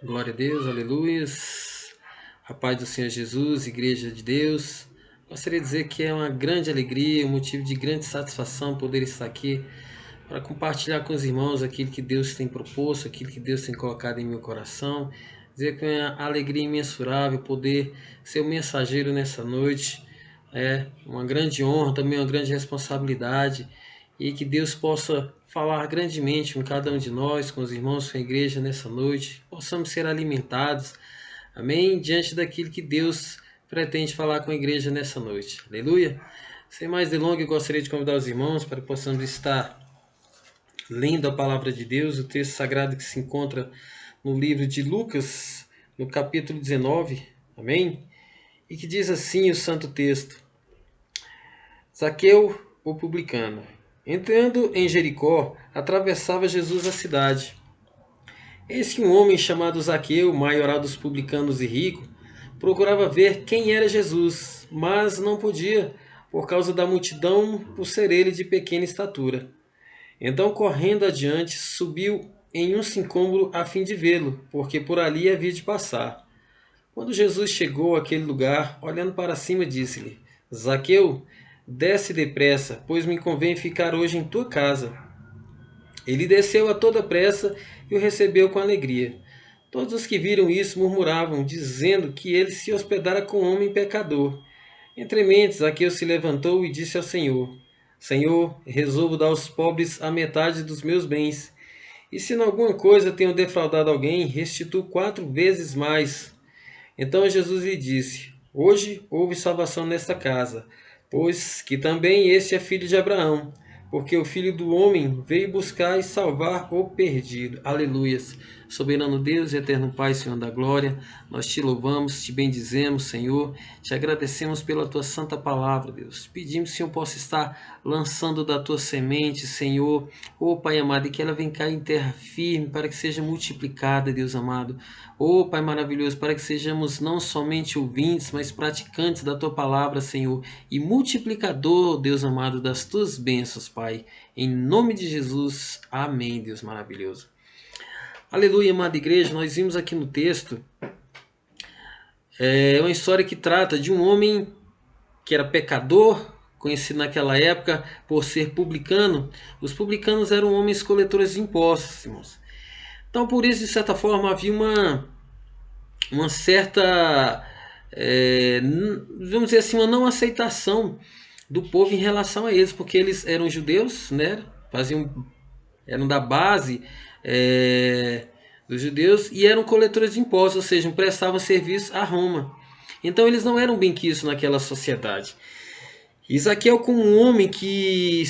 Glória a Deus, aleluia. A paz do Senhor Jesus, Igreja de Deus. Gostaria de dizer que é uma grande alegria, um motivo de grande satisfação poder estar aqui para compartilhar com os irmãos aquilo que Deus tem proposto, aquilo que Deus tem colocado em meu coração. Dizer que é uma alegria imensurável poder ser o mensageiro nessa noite. É uma grande honra, também uma grande responsabilidade. E que Deus possa falar grandemente com cada um de nós, com os irmãos, com a igreja nessa noite. Possamos ser alimentados, amém? Diante daquilo que Deus pretende falar com a igreja nessa noite. Aleluia! Sem mais delongas, eu gostaria de convidar os irmãos para que possamos estar lendo a palavra de Deus, o texto sagrado que se encontra no livro de Lucas, no capítulo 19, amém? E que diz assim o santo texto: Zaqueu, o publicano. Entrando em Jericó, atravessava Jesus a cidade. Eis que um homem chamado Zaqueu, maioral dos publicanos e rico, procurava ver quem era Jesus, mas não podia, por causa da multidão, por ser ele de pequena estatura. Então, correndo adiante, subiu em um sicômoro a fim de vê-lo, porque por ali havia de passar. Quando Jesus chegou àquele lugar, olhando para cima, disse-lhe: Zaqueu, desce depressa, pois me convém ficar hoje em tua casa. Ele desceu a toda pressa e o recebeu com alegria. Todos os que viram isso murmuravam, dizendo que ele se hospedara com um homem pecador. Entre mentes, Zaqueu se levantou e disse ao Senhor: Senhor, resolvo dar aos pobres a metade dos meus bens. E se em alguma coisa tenho defraudado alguém, restituo 4 vezes mais. Então Jesus lhe disse: Hoje houve salvação nesta casa, pois que também este é filho de Abraão, porque o Filho do Homem veio buscar e salvar o perdido. Aleluias. Soberano Deus e eterno Pai, Senhor da glória, nós te louvamos, te bendizemos, Senhor, te agradecemos pela tua santa palavra, Deus. Pedimos que o Senhor possa estar lançando da tua semente, Senhor, ó Pai amado, e que ela venha cair em terra firme para que seja multiplicada, Deus amado. Ó Pai maravilhoso, para que sejamos não somente ouvintes, mas praticantes da tua palavra, Senhor, e multiplicador, Deus amado, das tuas bênçãos, Pai. Em nome de Jesus, amém, Deus maravilhoso. Aleluia, amada igreja, nós vimos aqui no texto uma história que trata de um homem que era pecador, conhecido naquela época por ser publicano. Os publicanos eram homens coletores de impostos, irmãos. Então, por isso, de certa forma, havia uma certa, vamos dizer assim, uma não aceitação do povo em relação a eles, porque eles eram judeus, né? Eram da base dos judeus e eram coletores de impostos, ou seja, prestavam serviço a Roma. Então eles não eram benquistos naquela sociedade. Isaqueu, como um homem que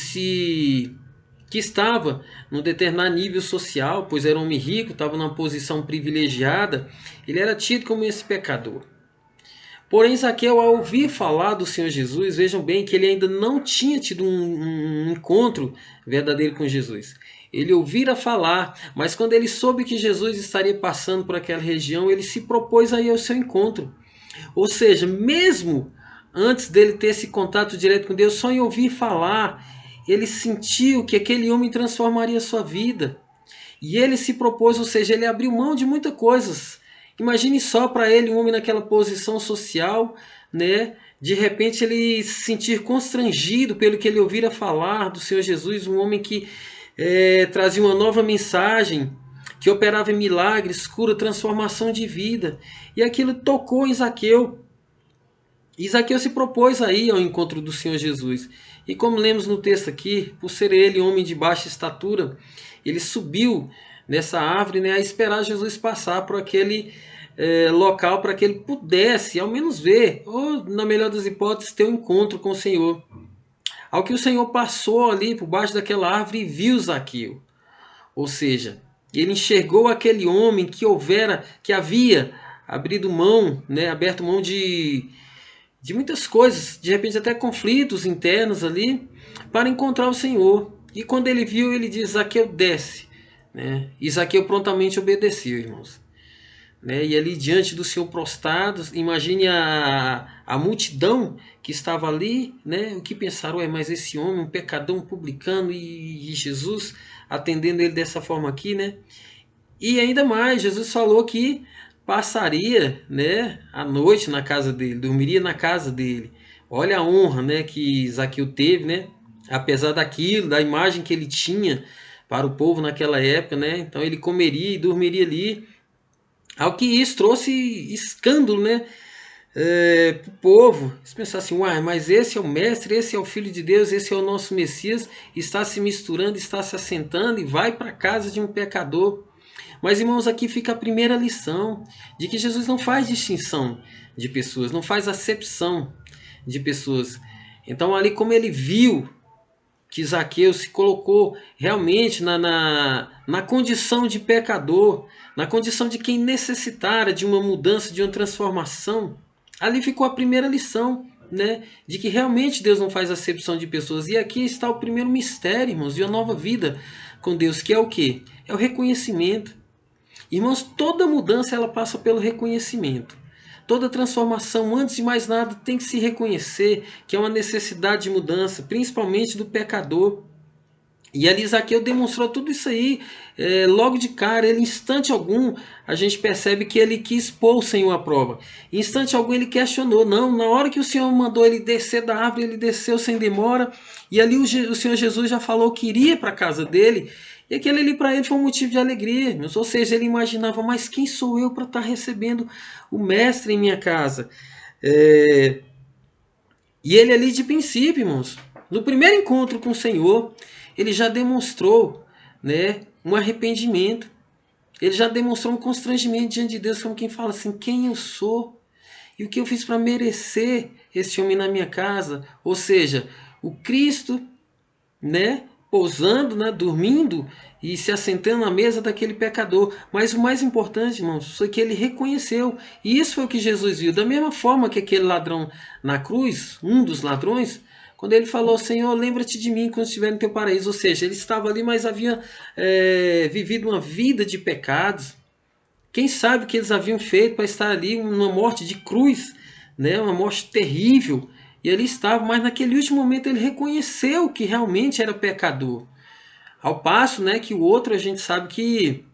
estava num determinado nível social, pois era um homem rico, estava numa posição privilegiada, ele era tido como esse pecador. Porém, Zaqueu, ao ouvir falar do Senhor Jesus, vejam bem que ele ainda não tinha tido um encontro verdadeiro com Jesus. Ele ouvira falar, mas quando ele soube que Jesus estaria passando por aquela região, ele se propôs a ir ao seu encontro. Ou seja, mesmo antes dele ter esse contato direto com Deus, só em ouvir falar, ele sentiu que aquele homem transformaria a sua vida. E ele se propôs, ou seja, ele abriu mão de muitas coisas. Imagine só para ele, um homem naquela posição social, né? De repente ele se sentir constrangido pelo que ele ouvira falar do Senhor Jesus, um homem que trazia uma nova mensagem, que operava em milagres, cura, transformação de vida. E aquilo tocou em Zaqueu. E Zaqueu se propôs a ir ao encontro do Senhor Jesus. E como lemos no texto aqui, por ser ele homem de baixa estatura, ele subiu nessa árvore, né, a esperar Jesus passar por aquele local para que ele pudesse ao menos ver, ou na melhor das hipóteses, ter um encontro com o Senhor. Ao que o Senhor passou ali por baixo daquela árvore e viu Zaqueu. Ou seja, ele enxergou aquele homem que havia abrido mão, né, aberto mão de muitas coisas, de repente até conflitos internos ali, para encontrar o Senhor. E quando ele viu, ele diz: Zaqueu, desce. Né? E Zaqueu prontamente obedeceu, irmãos. Né? E ali diante do Senhor prostrado, imagine a multidão que estava ali, né? O que pensaram: mas esse homem, um pecador, um publicano, e Jesus atendendo ele dessa forma aqui, né? E ainda mais, Jesus falou que passaria, né, a noite na casa dele, dormiria na casa dele. Olha a honra, né, que Zaqueu teve, né? Apesar daquilo, da imagem que ele tinha para o povo naquela época, né? Então ele comeria e dormiria ali. Ao que isso trouxe escândalo, né? Para o povo. Eles pensaram assim, uai, mas esse é o mestre, esse é o filho de Deus, esse é o nosso Messias, está se misturando, está se assentando e vai para a casa de um pecador. Mas, irmãos, aqui fica a primeira lição de que Jesus não faz distinção de pessoas, não faz acepção de pessoas. Então, ali como ele viu que Zaqueu se colocou realmente na condição de pecador, na condição de quem necessitara de uma mudança, de uma transformação, ali ficou a primeira lição, né? De que realmente Deus não faz acepção de pessoas. E aqui está o primeiro mistério, irmãos, de uma nova vida com Deus, que é o quê? É o reconhecimento. Irmãos, toda mudança ela passa pelo reconhecimento. Toda transformação, antes de mais nada, tem que se reconhecer que é uma necessidade de mudança, principalmente do pecador. E ali Zaqueu demonstrou tudo isso aí logo de cara. Ele, em instante algum, a gente percebe que ele quis pôr o Senhor à prova. Em instante algum ele questionou. Não, na hora que o Senhor mandou ele descer da árvore, ele desceu sem demora. E ali o Senhor Jesus já falou que iria para a casa dele. E aquele ali para ele foi um motivo de alegria, irmãos. Ou seja, ele imaginava, mas quem sou eu para estar recebendo o mestre em minha casa? E ele ali de princípio, irmãos, no primeiro encontro com o Senhor, ele já demonstrou, né, um arrependimento. Ele já demonstrou um constrangimento diante de Deus, como quem fala assim, quem eu sou? E o que eu fiz para merecer esse homem na minha casa? Ou seja, o Cristo, né, pousando, né, dormindo e se assentando à mesa daquele pecador. Mas o mais importante, irmãos, foi que ele reconheceu. E isso foi o que Jesus viu. Da mesma forma que aquele ladrão na cruz, um dos ladrões, quando ele falou, Senhor, lembra-te de mim quando estiver no teu paraíso. Ou seja, ele estava ali, mas havia vivido uma vida de pecados. Quem sabe o que eles haviam feito para estar ali, uma morte de cruz, né? Uma morte terrível. E ele estava, mas naquele último momento ele reconheceu que realmente era pecador. Ao passo, né, que o outro a gente sabe que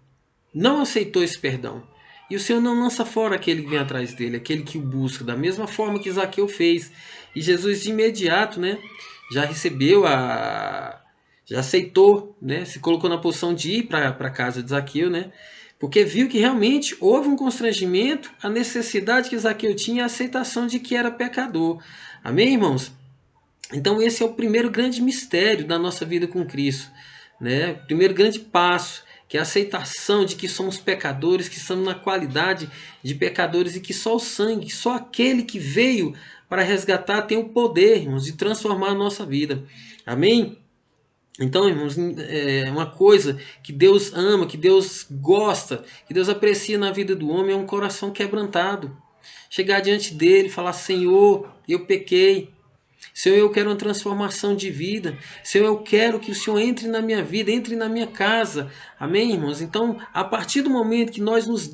não aceitou esse perdão. E o Senhor não lança fora aquele que vem atrás dele, aquele que o busca, da mesma forma que Zaqueu fez. E Jesus de imediato, né, já recebeu já aceitou, né, se colocou na posição de ir para a casa de Zaqueu, né, porque viu que realmente houve um constrangimento, a necessidade que Zaqueu tinha, a aceitação de que era pecador. Amém, irmãos? Então esse é o primeiro grande mistério da nossa vida com Cristo, né? O primeiro grande passo, que é a aceitação de que somos pecadores, que estamos na qualidade de pecadores e que só o sangue, só aquele que veio para resgatar tem o poder, irmãos, de transformar a nossa vida. Amém? Então, irmãos, é uma coisa que Deus ama, que Deus gosta, que Deus aprecia na vida do homem é um coração quebrantado. Chegar diante dele e falar, Senhor, eu pequei. Senhor, eu quero uma transformação de vida. Senhor, eu quero que o Senhor entre na minha vida, entre na minha casa. Amém, irmãos? Então, a partir do momento que nós nos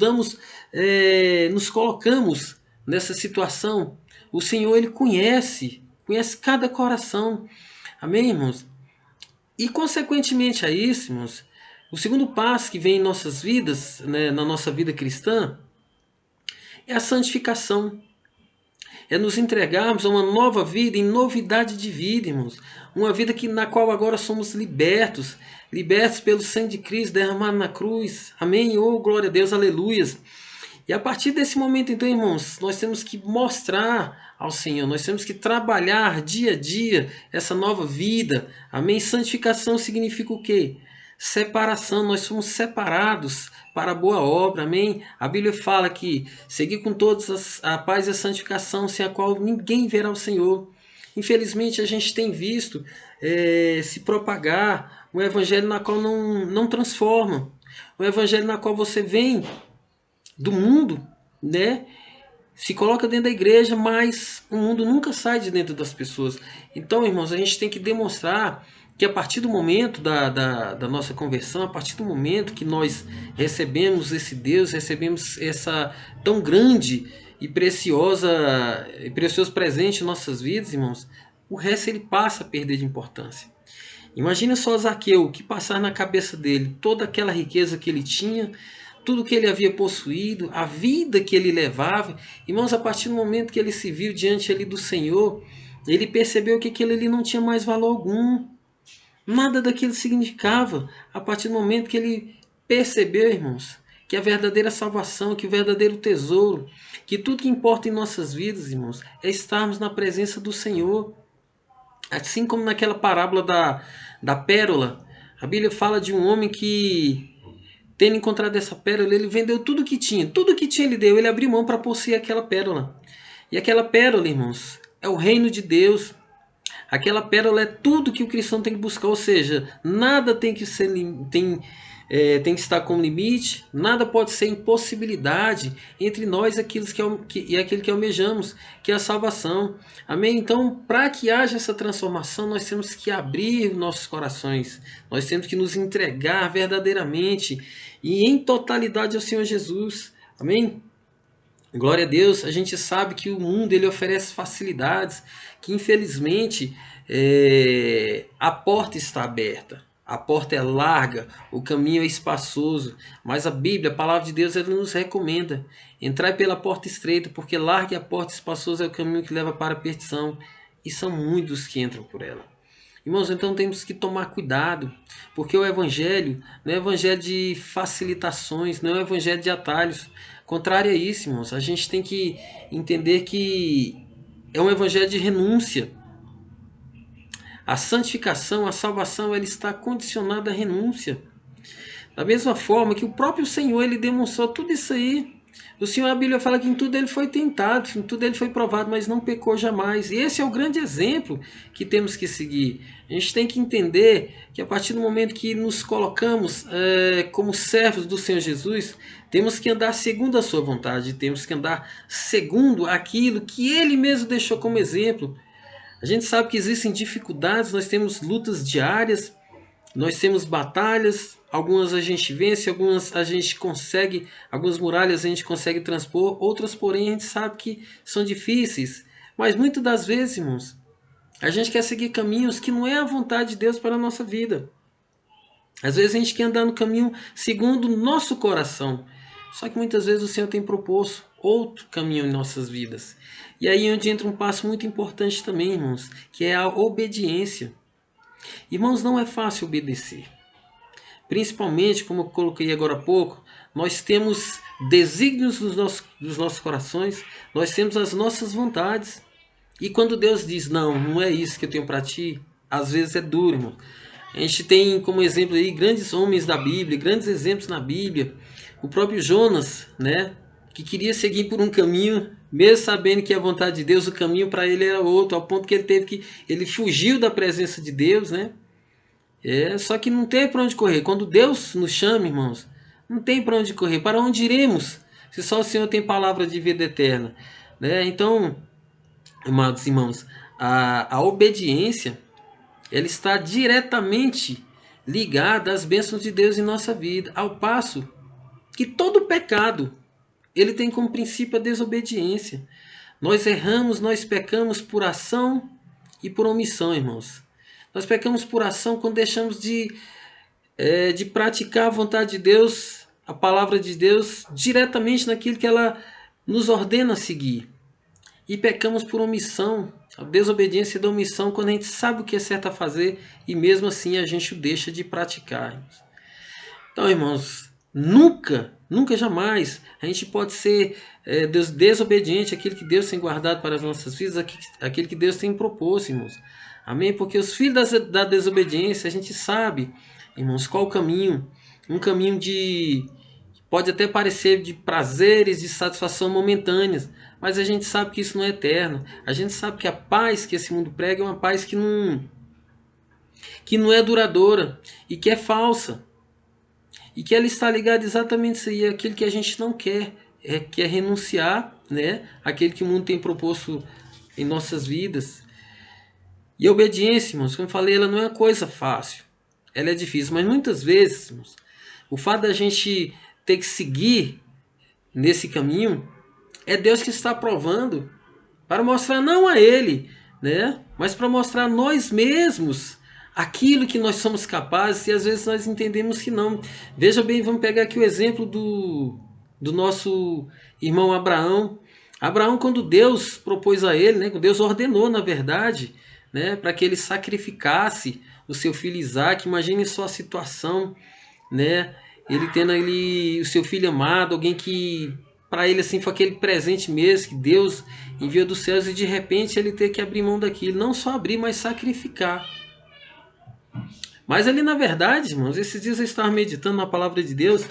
colocamos nessa situação, o Senhor, Ele conhece cada coração. Amém, irmãos? E, consequentemente a isso, irmãos, o segundo passo que vem em nossas vidas, né, na nossa vida cristã, é a santificação. É nos entregarmos a uma nova vida, em novidade de vida, irmãos. Uma vida na qual agora somos libertos, libertos pelo sangue de Cristo derramado na cruz. Amém? Oh, glória a Deus, aleluias. E a partir desse momento, então, irmãos, nós temos que mostrar ao Senhor, nós temos que trabalhar dia a dia essa nova vida. Amém? Santificação significa o quê? Separação, nós somos separados para a boa obra, amém? A Bíblia fala que seguir com todos a paz e a santificação, sem a qual ninguém verá o Senhor. Infelizmente, a gente tem visto se propagar um evangelho na qual não transforma, um evangelho na qual você vem do mundo, né? Se coloca dentro da igreja, mas o mundo nunca sai de dentro das pessoas. Então, irmãos, a gente tem que demonstrar que a partir do momento da nossa conversão, a partir do momento que nós recebemos esse Deus, recebemos essa tão grande e precioso presente em nossas vidas, irmãos, o resto ele passa a perder de importância. Imagina só Zaqueu, o que passar na cabeça dele, toda aquela riqueza que ele tinha, tudo que ele havia possuído, a vida que ele levava. Irmãos, a partir do momento que ele se viu diante ali do Senhor, ele percebeu que aquilo ali não tinha mais valor algum. Nada daquilo significava. A partir do momento que ele percebeu, irmãos, que a verdadeira salvação, que o verdadeiro tesouro, que tudo que importa em nossas vidas, irmãos, é estarmos na presença do Senhor. Assim como naquela parábola da pérola, a Bíblia fala de um homem que, tendo encontrado essa pérola, ele vendeu tudo que tinha. Tudo que tinha ele deu, ele abriu mão para possuir aquela pérola. E aquela pérola, irmãos, é o reino de Deus. Aquela pérola é tudo que o cristão tem que buscar, ou seja, nada tem que ser, tem que estar com limite, nada pode ser impossibilidade entre nós e aquilo que almejamos, que é a salvação. Amém? Então, para que haja essa transformação, nós temos que abrir nossos corações, nós temos que nos entregar verdadeiramente e em totalidade ao Senhor Jesus. Amém? Glória a Deus. A gente sabe que o mundo ele oferece facilidades, que infelizmente a porta está aberta. A porta é larga, o caminho é espaçoso, mas a Bíblia, a palavra de Deus, ela nos recomenda: entrai pela porta estreita, porque larga a porta, espaçoso é o caminho que leva para a perdição, e são muitos que entram por ela. Irmãos, então temos que tomar cuidado, porque o Evangelho não é Evangelho de facilitações, não é Evangelho de atalhos. Contrário a isso, irmãos, a gente tem que entender que é um Evangelho de renúncia. A santificação, a salvação, ela está condicionada à renúncia. Da mesma forma que o próprio Senhor, ele demonstrou tudo isso aí. O Senhor, a Bíblia fala que em tudo ele foi tentado, em tudo ele foi provado, mas não pecou jamais. E esse é o grande exemplo que temos que seguir. A gente tem que entender que a partir do momento que nos colocamos como servos do Senhor Jesus, temos que andar segundo a sua vontade, temos que andar segundo aquilo que ele mesmo deixou como exemplo. A gente sabe que existem dificuldades, nós temos lutas diárias, nós temos batalhas, algumas a gente vence, algumas a gente consegue, algumas muralhas a gente consegue transpor, outras porém a gente sabe que são difíceis. Mas muitas das vezes, irmãos, a gente quer seguir caminhos que não é a vontade de Deus para a nossa vida. Às vezes a gente quer andar no caminho segundo o nosso coração. Só que muitas vezes o Senhor tem proposto outro caminho em nossas vidas. E aí é onde entra um passo muito importante também, irmãos, que é a obediência. Irmãos, não é fácil obedecer. Principalmente, como eu coloquei agora há pouco, nós temos desígnios dos nossos corações, nós temos as nossas vontades. E quando Deus diz, não, não é isso que eu tenho para ti, às vezes é duro, irmão. A gente tem como exemplo aí grandes homens da Bíblia, grandes exemplos na Bíblia. O próprio Jonas, né, que queria seguir por um caminho, mesmo sabendo que a vontade de Deus, o caminho para ele era outro, ao ponto que ele fugiu da presença de Deus, né? Só que não tem para onde correr. Quando Deus nos chama, irmãos, não tem para onde correr. Para onde iremos? Se só o Senhor tem palavra de vida eterna, né? Então, amados irmãos, a obediência, ela está diretamente ligada às bênçãos de Deus em nossa vida, ao passo que todo pecado, ele tem como princípio a desobediência. Nós erramos, nós pecamos por ação e por omissão, irmãos. Nós pecamos por ação quando deixamos de praticar a vontade de Deus, a palavra de Deus, diretamente naquilo que ela nos ordena seguir. E pecamos por omissão, a desobediência da omissão, quando a gente sabe o que é certo a fazer e mesmo assim a gente o deixa de praticar. Então, irmãos, nunca jamais a gente pode ser desobediente àquilo que Deus tem guardado para as nossas vidas, aquilo que Deus tem proposto, irmãos. Amém? Porque os filhos da desobediência, a gente sabe, irmãos, qual o caminho. Um caminho pode até parecer de prazeres, de satisfação momentâneas, mas a gente sabe que isso não é eterno. A gente sabe que a paz que esse mundo prega é uma paz que não é duradoura e que é falsa. E que ela está ligada exatamente a isso aí, aquilo que a gente não quer, que é renunciar, né, àquilo que o mundo tem proposto em nossas vidas. E a obediência, irmãos, como eu falei, ela não é uma coisa fácil. Ela é difícil, mas muitas vezes, irmãos, o fato da gente ter que seguir nesse caminho é Deus que está provando para mostrar não a Ele, né, mas para mostrar a nós mesmos aquilo que nós somos capazes, e às vezes nós entendemos que não. Veja bem, vamos pegar aqui o exemplo do nosso irmão Abraão. Abraão, quando Deus propôs a ele, né, Deus ordenou, na verdade, né, para que ele sacrificasse o seu filho Isaque. Imagine só a situação, né, ele tendo ali o seu filho amado, alguém que para ele assim foi aquele presente mesmo que Deus enviou dos céus, e de repente ele ter que abrir mão daquilo, não só abrir, mas sacrificar. Mas ali na verdade, irmãos, esses dias eu estava meditando na palavra de Deus,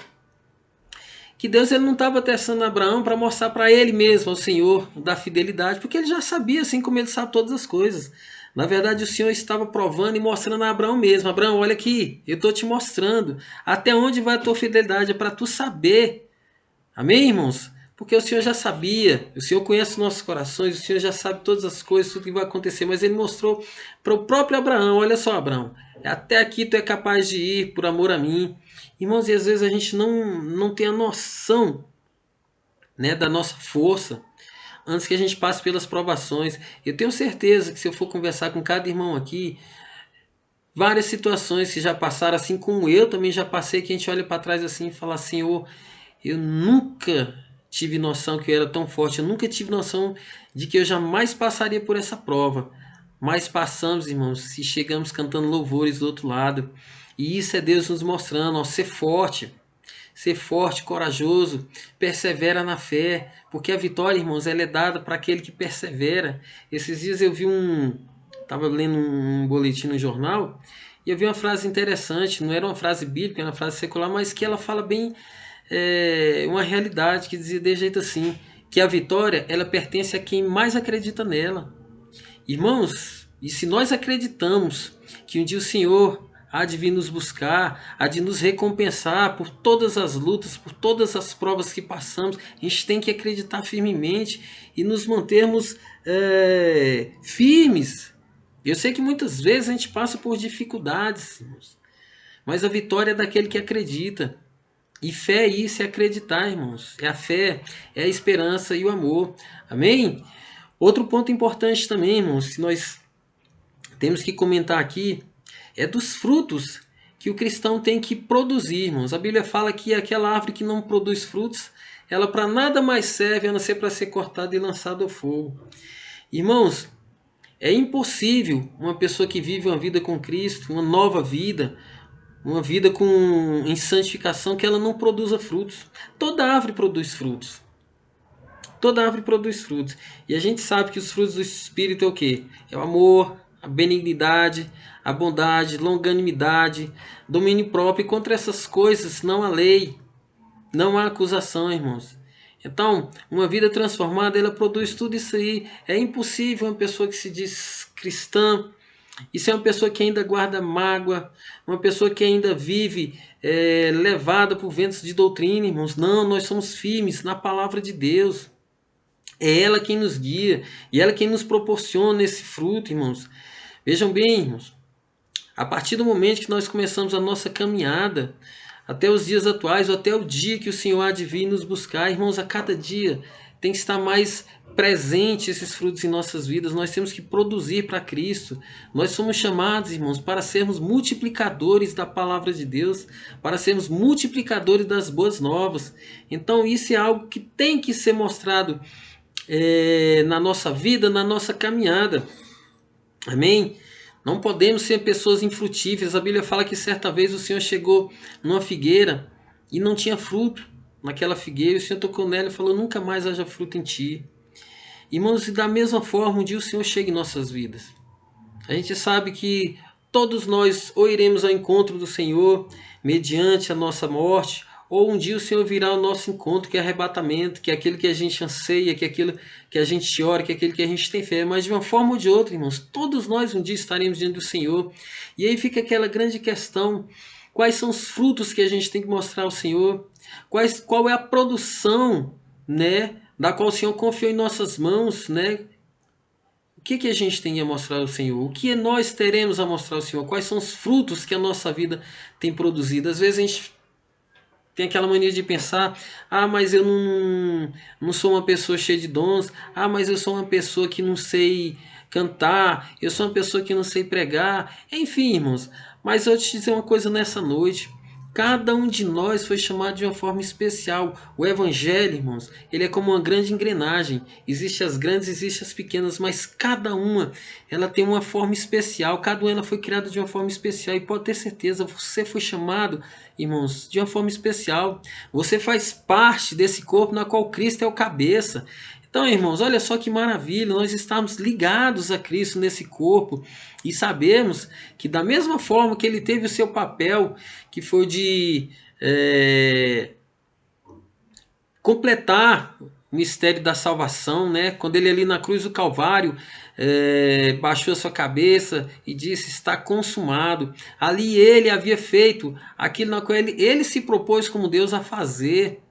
que Deus ele não estava testando Abraão para mostrar para ele mesmo, ao Senhor, da fidelidade, porque ele já sabia, assim como ele sabe todas as coisas. Na verdade, o Senhor estava provando e mostrando a Abraão mesmo. Abraão, olha aqui, eu estou te mostrando até onde vai a tua fidelidade, é para tu saber. Amém, irmãos? Porque o Senhor já sabia, o Senhor conhece os nossos corações, o Senhor já sabe todas as coisas, tudo que vai acontecer, mas ele mostrou para o próprio Abraão, olha só, Abraão, até aqui tu é capaz de ir por amor a mim. Irmãos, e às vezes a gente não tem a noção, né, da nossa força antes que a gente passe pelas provações. Eu tenho certeza que se eu for conversar com cada irmão aqui, várias situações que já passaram, assim como eu também já passei, que a gente olha para trás assim e fala, Senhor, eu nunca tive noção que eu era tão forte, eu nunca tive noção de que eu jamais passaria por essa prova. Mas passamos, irmãos, e chegamos cantando louvores do outro lado. E isso é Deus nos mostrando, ó, ser forte, corajoso, persevera na fé, porque a vitória, irmãos, ela é dada para aquele que persevera. Esses dias eu vi estava lendo um boletim no jornal, e eu vi uma frase interessante, não era uma frase bíblica, era uma frase secular, mas que ela fala bem uma realidade, que dizia de jeito assim, que a vitória ela pertence a quem mais acredita nela. Irmãos, e se nós acreditamos que um dia o Senhor há de vir nos buscar, há de nos recompensar por todas as lutas, por todas as provas que passamos, a gente tem que acreditar firmemente e nos mantermos firmes. Eu sei que muitas vezes a gente passa por dificuldades, irmãos, mas a vitória é daquele que acredita. E fé é isso, é acreditar, irmãos. É a fé, é a esperança e o amor. Amém? Outro ponto importante também, irmãos, que nós temos que comentar aqui, é dos frutos que o cristão tem que produzir, irmãos. A Bíblia fala que aquela árvore que não produz frutos, ela para nada mais serve a não ser para ser cortada e lançada ao fogo. Irmãos, é impossível uma pessoa que vive uma vida com Cristo, uma nova vida, uma vida em santificação, que ela não produza frutos. Toda árvore produz frutos. Toda árvore produz frutos. E a gente sabe que os frutos do Espírito é o quê? É o amor, a benignidade, a bondade, longanimidade, domínio próprio. E contra essas coisas não há lei, não há acusação, irmãos. Então, uma vida transformada, ela produz tudo isso aí. É impossível uma pessoa que se diz cristã, isso é uma pessoa que ainda guarda mágoa, uma pessoa que ainda vive levada por ventos de doutrina, irmãos. Não, nós somos firmes na palavra de Deus. É ela quem nos guia e ela quem nos proporciona esse fruto, irmãos. Vejam bem, irmãos, a partir do momento que nós começamos a nossa caminhada, até os dias atuais, ou até o dia que o Senhor há de vir nos buscar, irmãos, a cada dia tem que estar mais presente esses frutos em nossas vidas. Nós temos que produzir para Cristo. Nós somos chamados, irmãos, para sermos multiplicadores da palavra de Deus, para sermos multiplicadores das boas novas. Então isso é algo que tem que ser mostrado na nossa vida, na nossa caminhada. Amém? Não podemos ser pessoas infrutíferas. A Bíblia fala que certa vez o Senhor chegou numa figueira e não tinha fruto naquela figueira. O Senhor tocou nela e falou, nunca mais haja fruto em ti. Irmãos, e da mesma forma, um dia o Senhor chega em nossas vidas. A gente sabe que todos nós ou iremos ao encontro do Senhor mediante a nossa morte, ou um dia o Senhor virá ao nosso encontro, que é arrebatamento, que é aquilo que a gente anseia, que é aquilo que a gente ora, que é aquilo que a gente tem fé. Mas de uma forma ou de outra, irmãos, todos nós um dia estaremos diante do Senhor. E aí fica aquela grande questão, quais são os frutos que a gente tem que mostrar ao Senhor? Qual é a produção, né, da qual o Senhor confiou em nossas mãos, né? O que a gente tem a mostrar ao Senhor? O que nós teremos a mostrar ao Senhor? Quais são os frutos que a nossa vida tem produzido? Às vezes a gente tem aquela mania de pensar, mas eu não sou uma pessoa cheia de dons, mas eu sou uma pessoa que não sei cantar, eu sou uma pessoa que não sei pregar, enfim, irmãos. Mas eu vou te dizer uma coisa nessa noite. Cada um de nós foi chamado de uma forma especial. O evangelho, irmãos, ele é como uma grande engrenagem. Existem as grandes, existem as pequenas, mas cada uma, ela tem uma forma especial. Cada uma ela foi criada de uma forma especial. E pode ter certeza, você foi chamado, irmãos, de uma forma especial. Você faz parte desse corpo na qual Cristo é o cabeça. Então, irmãos, olha só que maravilha, nós estamos ligados a Cristo nesse corpo e sabemos que da mesma forma que ele teve o seu papel, que foi de completar o mistério da salvação, né? Quando ele ali na cruz do Calvário baixou a sua cabeça e disse: está consumado. Ali ele havia feito aquilo na qual ele se propôs como Deus a fazer.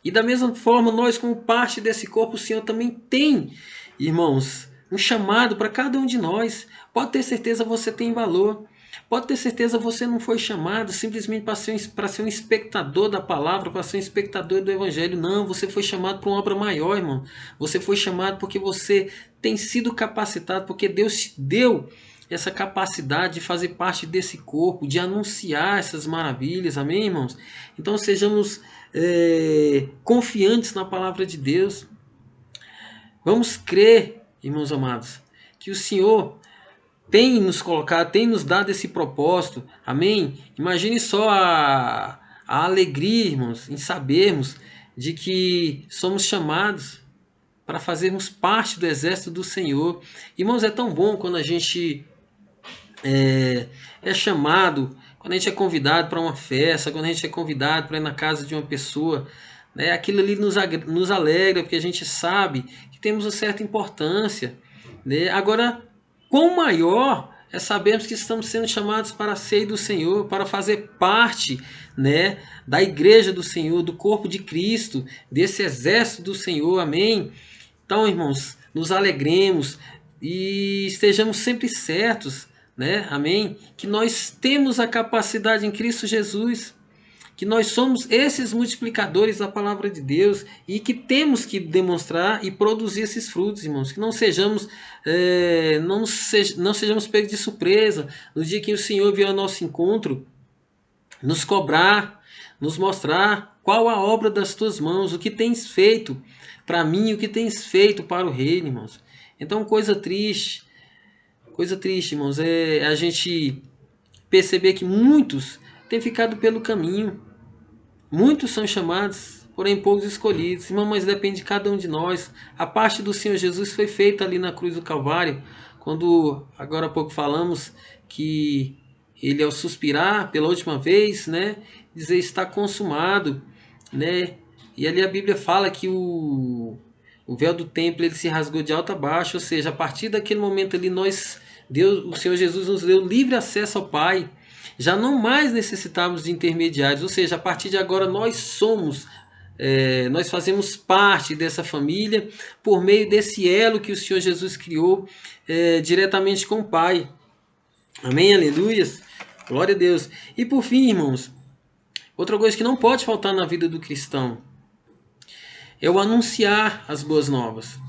E da mesma forma, nós, como parte desse corpo, o Senhor também tem, irmãos, um chamado para cada um de nós. Pode ter certeza, você tem valor. Pode ter certeza, você não foi chamado simplesmente para ser um espectador da palavra, para ser um espectador do evangelho. Não, você foi chamado para uma obra maior, irmão. Você foi chamado porque você tem sido capacitado, porque Deus te deu essa capacidade de fazer parte desse corpo, de anunciar essas maravilhas, amém, irmãos? Então sejamos confiantes na palavra de Deus. Vamos crer, irmãos amados, que o Senhor tem nos colocado, tem nos dado esse propósito, amém? Imagine só a alegria, irmãos, em sabermos de que somos chamados para fazermos parte do exército do Senhor. Irmãos, é tão bom quando a gente é chamado, quando a gente é convidado para uma festa, quando a gente é convidado para ir na casa de uma pessoa, né? Aquilo ali nos alegra, porque a gente sabe que temos uma certa importância, né? Agora, quão maior é sabermos que estamos sendo chamados para a ceia do Senhor, para fazer parte, né, da igreja do Senhor, do corpo de Cristo, desse exército do Senhor, amém? Então, irmãos, nos alegremos e estejamos sempre certos, né? Amém? Que nós temos a capacidade em Cristo Jesus, que nós somos esses multiplicadores da palavra de Deus e que temos que demonstrar e produzir esses frutos, irmãos. Que não sejamos não sejamos pegos de surpresa no dia que o Senhor vier ao nosso encontro, nos cobrar, nos mostrar qual a obra das tuas mãos, o que tens feito para mim, o que tens feito para o reino, irmãos. Então, coisa triste, irmãos, é a gente perceber que muitos têm ficado pelo caminho. Muitos são chamados, porém poucos escolhidos. Irmão, mas depende de cada um de nós. A parte do Senhor Jesus foi feita ali na cruz do Calvário, quando agora há pouco falamos que ele, ao suspirar pela última vez, né, dizer está consumado, né? E ali a Bíblia fala que o véu do templo ele se rasgou de alto a baixo, ou seja, a partir daquele momento ali o Senhor Jesus nos deu livre acesso ao Pai. Já não mais necessitamos de intermediários, ou seja, a partir de agora nós fazemos parte dessa família por meio desse elo que o Senhor Jesus criou diretamente com o Pai. Amém, aleluias, glória a Deus. E por fim, irmãos, outra coisa que não pode faltar na vida do cristão é o anunciar as boas novas.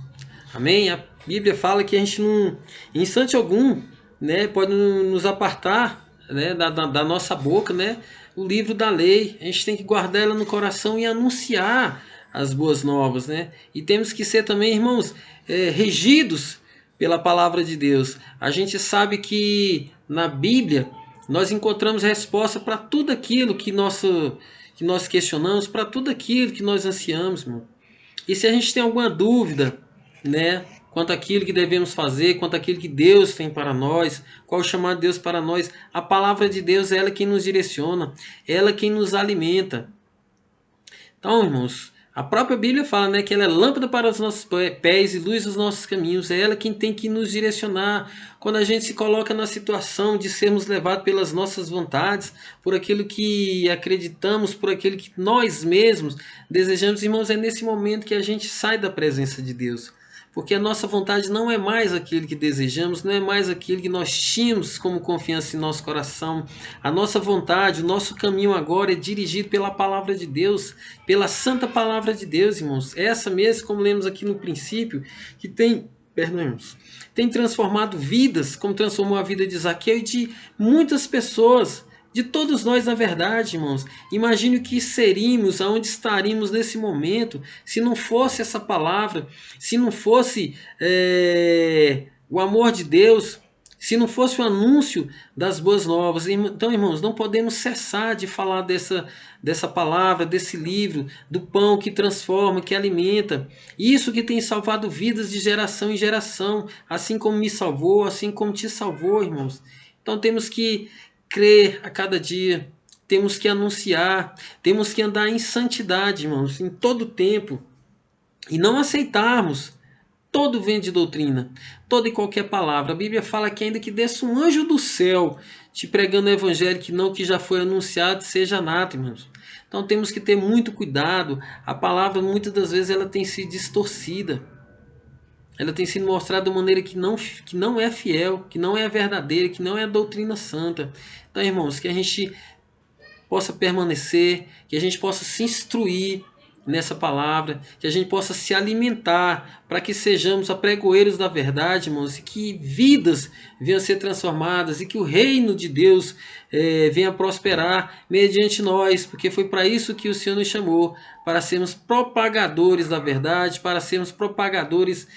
Amém? A Bíblia fala que a gente não, em instante algum, né, pode nos apartar, né, da nossa boca, né, o livro da lei. A gente tem que guardar ela no coração e anunciar as boas novas, né? E temos que ser também, irmãos, regidos pela palavra de Deus. A gente sabe que na Bíblia nós encontramos resposta para tudo aquilo que nós questionamos, para tudo aquilo que nós ansiamos, irmão. E se a gente tem alguma dúvida, né, quanto àquilo que devemos fazer, quanto àquilo que Deus tem para nós, qual o chamado de Deus para nós, a palavra de Deus é ela quem nos direciona, ela quem nos alimenta. Então, irmãos, a própria Bíblia fala, né, que ela é lâmpada para os nossos pés e luz dos nossos caminhos. É ela quem tem que nos direcionar. Quando a gente se coloca na situação de sermos levados pelas nossas vontades, por aquilo que acreditamos, por aquilo que nós mesmos desejamos, irmãos, é nesse momento que a gente sai da presença de Deus. Porque a nossa vontade não é mais aquilo que desejamos, não é mais aquilo que nós tínhamos como confiança em nosso coração. A nossa vontade, o nosso caminho agora é dirigido pela palavra de Deus, pela santa palavra de Deus, irmãos. Essa mesmo, como lemos aqui no princípio, que tem Perdão, tem transformado vidas, como transformou a vida de Zaqueu e de muitas pessoas, de todos nós, na verdade, irmãos. Imagine o que seríamos, aonde estaríamos nesse momento, se não fosse essa palavra, se não fosse o amor de Deus, se não fosse o anúncio das boas novas. Então, irmãos, não podemos cessar de falar dessa palavra, desse livro, do pão que transforma, que alimenta. Isso que tem salvado vidas de geração em geração, assim como me salvou, assim como te salvou, irmãos. Então temos que crer a cada dia, temos que anunciar, temos que andar em santidade, irmãos, em todo tempo, e não aceitarmos todo vento de doutrina, toda e qualquer palavra. A Bíblia fala que ainda que desça um anjo do céu te pregando o evangelho que já foi anunciado, seja anátema, irmãos. Então temos que ter muito cuidado. A palavra muitas das vezes ela tem sido distorcida. Ela tem sido mostrada de uma maneira que não é fiel, que não é verdadeira, que não é a doutrina santa. Então, irmãos, que a gente possa permanecer, que a gente possa se instruir nessa palavra, que a gente possa se alimentar para que sejamos apregoeiros da verdade, irmãos, e que vidas venham a ser transformadas e que o reino de Deus venha a prosperar mediante nós, porque foi para isso que o Senhor nos chamou, para sermos propagadores da verdade, para sermos propagadores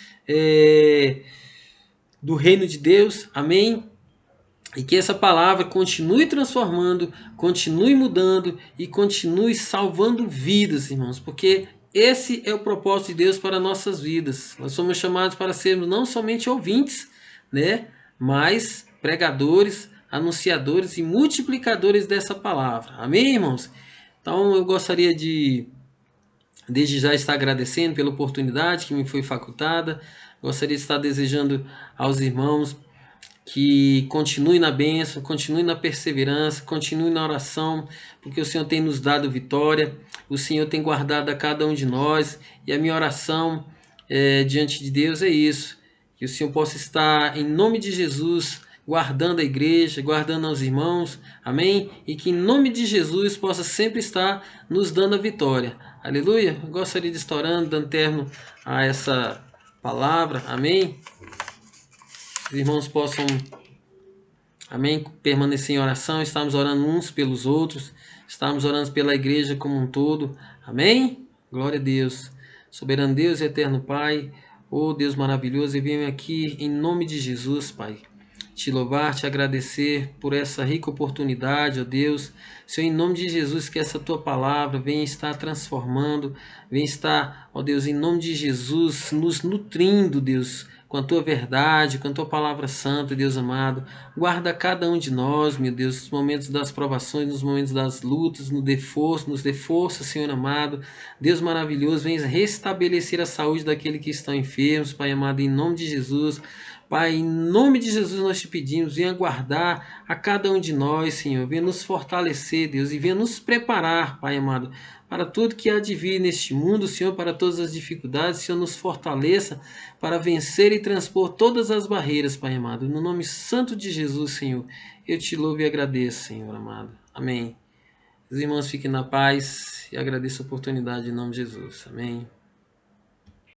do reino de Deus. Amém? E que essa palavra continue transformando, continue mudando e continue salvando vidas, irmãos. Porque esse é o propósito de Deus para nossas vidas. Nós somos chamados para sermos não somente ouvintes, né, mas pregadores, anunciadores e multiplicadores dessa palavra. Amém, irmãos? Então eu gostaria de, desde já, estar agradecendo pela oportunidade que me foi facultada. Gostaria de estar desejando aos irmãos que continue na bênção, continue na perseverança, continue na oração, porque o Senhor tem nos dado vitória, o Senhor tem guardado a cada um de nós, e a minha oração diante de Deus é isso, que o Senhor possa estar, em nome de Jesus, guardando a igreja, guardando os irmãos, amém? E que em nome de Jesus possa sempre estar nos dando a vitória, aleluia? Eu gostaria de estar orando, dando termo a essa palavra, amém? Os irmãos possam, amém, permanecer em oração, estamos orando uns pelos outros, estamos orando pela igreja como um todo, amém? Glória a Deus, soberano Deus e eterno Pai, oh Deus maravilhoso, eu venho aqui em nome de Jesus, Pai, te louvar, te agradecer por essa rica oportunidade, ó Deus. Senhor, em nome de Jesus, que essa tua palavra venha estar transformando, venha estar, ó Deus, em nome de Jesus, nos nutrindo, Deus, com a tua verdade, com a tua palavra santa, Deus amado. Guarda cada um de nós, meu Deus, nos momentos das provações, nos momentos das lutas, nos dê força, Senhor amado. Deus maravilhoso, venha restabelecer a saúde daqueles que estão enfermos, Pai amado, em nome de Jesus. Pai, em nome de Jesus nós te pedimos, venha guardar a cada um de nós, Senhor, venha nos fortalecer, Deus, e venha nos preparar, Pai amado, para tudo que há de vir neste mundo, Senhor, para todas as dificuldades, Senhor, nos fortaleça para vencer e transpor todas as barreiras, Pai amado, no nome santo de Jesus, Senhor, eu te louvo e agradeço, Senhor amado, amém. Os irmãos fiquem na paz e agradeço a oportunidade em nome de Jesus, amém.